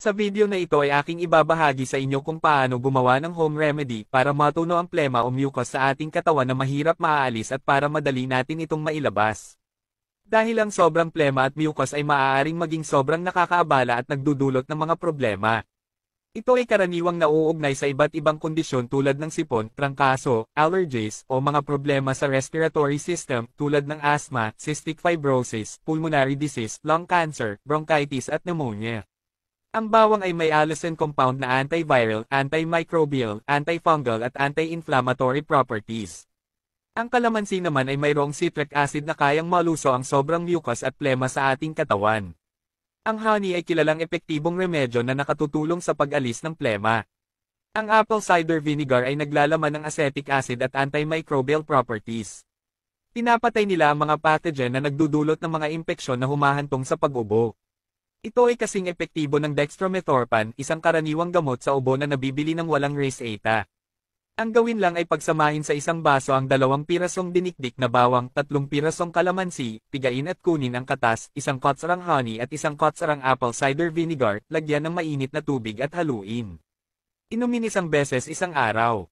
Sa video na ito ay aking ibabahagi sa inyo kung paano gumawa ng home remedy para matuno ang plema o mucus sa ating katawan na mahirap maaalis at para madali natin itong mailabas. Dahil ang sobrang plema at mucus ay maaaring maging sobrang nakakaabala at nagdudulot ng mga problema. Ito ay karaniwang nauugnay sa iba't ibang kondisyon tulad ng sipon, trangkaso, allergies, o mga problema sa respiratory system tulad ng asthma, cystic fibrosis, pulmonary disease, lung cancer, bronchitis at pneumonia. Ang bawang ay may allicin compound na antiviral, antimicrobial, antifungal at anti-inflammatory properties. Ang kalamansi naman ay mayroong citric acid na kayang maluso ang sobrang mucus at plema sa ating katawan. Ang honey ay kilalang epektibong remedyo na nakatutulong sa pag-alis ng plema. Ang apple cider vinegar ay naglalaman ng acetic acid at antimicrobial properties. Pinapatay nila ang mga pathogen na nagdudulot ng mga impeksyon na humahantong sa pag-ubo. Ito ay kasing epektibo ng dextromethorphan, isang karaniwang gamot sa ubo na nabibili ng walang res eta. Ang gawin lang ay pagsamahin sa isang baso ang 2 pirasong dinikdik na bawang, 3 pirasong kalamansi, pigain at kunin ang katas, 1 kutsarang honey at 1 kutsarang apple cider vinegar, lagyan ng mainit na tubig at haluin. Inumin 1 beses isang araw.